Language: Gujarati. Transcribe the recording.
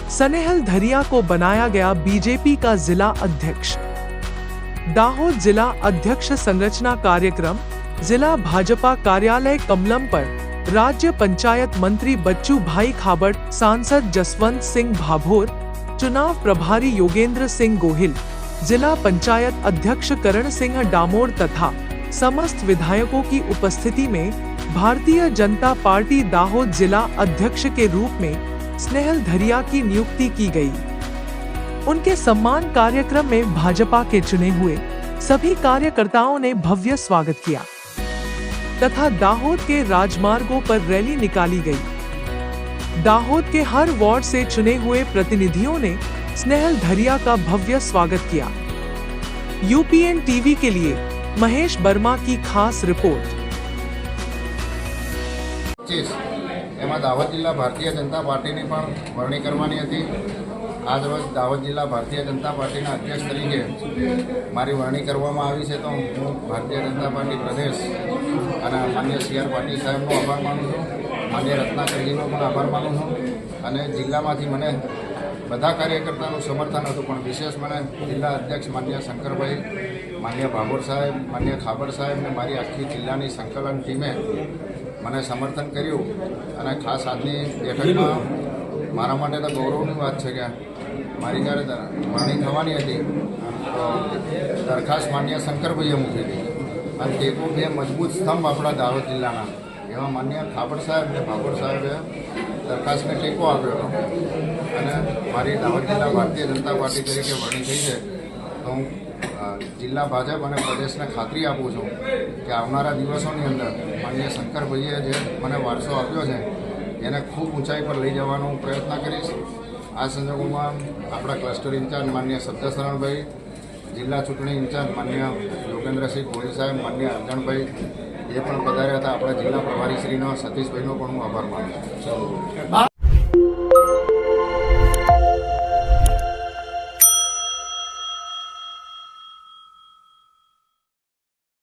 स्नेहल धरिया को बनाया गया बीजेपी का जिला अध्यक्ष। दाहोद जिला अध्यक्ष संरचना कार्यक्रम जिला भाजपा कार्यालय कमलम पर राज्य पंचायत मंत्री बच्चू भाई खाबड़, सांसद जसवंत सिंह भाभोर, चुनाव प्रभारी योगेंद्र सिंह गोहिल, जिला पंचायत अध्यक्ष करण सिंह डामोर तथा समस्त विधायकों की उपस्थिति में भारतीय जनता पार्टी दाहोद जिला अध्यक्ष के रूप में स्नेहल धरिया की नियुक्ति की गई। उनके सम्मान कार्यक्रम में भाजपा के चुने हुए सभी कार्यकर्ताओं ने भव्य स्वागत किया तथा दाहोद के राजमार्गों पर रैली निकाली गई। दाहोद के हर वार्ड से चुने हुए प्रतिनिधियों ने स्नेहल धरिया का भव्य स्वागत किया। यूपीएन टीवी के लिए महेश वर्मा की खास रिपोर्ट। એમાં દાહોદ જિલ્લા ભારતીય જનતા પાર્ટીની પણ વરણી કરવાની હતી। આજ રોજ દાહોદ જિલ્લા ભારતીય જનતા પાર્ટીના અધ્યક્ષ તરીકે મારી વરણી કરવામાં આવી છે। તો હું ભારતીય જનતા પાર્ટી પ્રદેશ અને માન્ય CR પાટીલ સાહેબનો આભાર માનું છું, માન્ય રત્નાકરજીનો પણ આભાર માનું છું અને જિલ્લામાંથી મને બધા કાર્યકર્તાનું સમર્થન હતું, પણ વિશેષ મને જિલ્લા અધ્યક્ષ માન્ય શંકરભાઈ, માન્ય ભાભોર સાહેબ, માન્ય ખાબડ સાહેબ અને મારી આખી જિલ્લાની સંકલન ટીમે મને સમર્થન કર્યું અને ખાસ આજની બેઠકમાં મારા માટે તો ગૌરવની વાત છે કે મારી જ્યારે વરણી થવાની હતી તો દરખાસ્ત માન્ય શંકરભાઈએ મૂકી હતી અને ટેકો બે મજબૂત સ્તંભ આપણા દાહોદ જિલ્લાના એવા માન્ય ખાબડ સાહેબ અને ભાભોર સાહેબે દરખાસ્તને ટેકો આપ્યો હતો અને મારી દાહોદ જિલ્લા ભારતીય જનતા પાર્ટી તરીકે વરણી થઈ છે। તો હું જિલ્લા ભાજપ અને પ્રદેશને ખાતરી આપું છું કે આવનારા દિવસોની અંદર માન્ય શંકરભાઈએ જે મને વારસો આપ્યો છે એને ખૂબ ઊંચાઈ પર લઈ જવાનો હું પ્રયત્ન કરીશ। આ સંજોગોમાં આપણા ક્લસ્ટર ઇન્ચાર્જ માન્ય સત્યસરણભાઈ, જિલ્લા ચૂંટણી ઇન્ચાર્જ માન્ય યોગેન્દ્રસિંહ ગોહિલ સાહેબ, માન્ય અર્જણભાઈ એ પણ પધાર્યા હતા। આપણા જિલ્લા પ્રભારીશ્રીનો સતીશભાઈનો પણ હું આભાર માનું છું।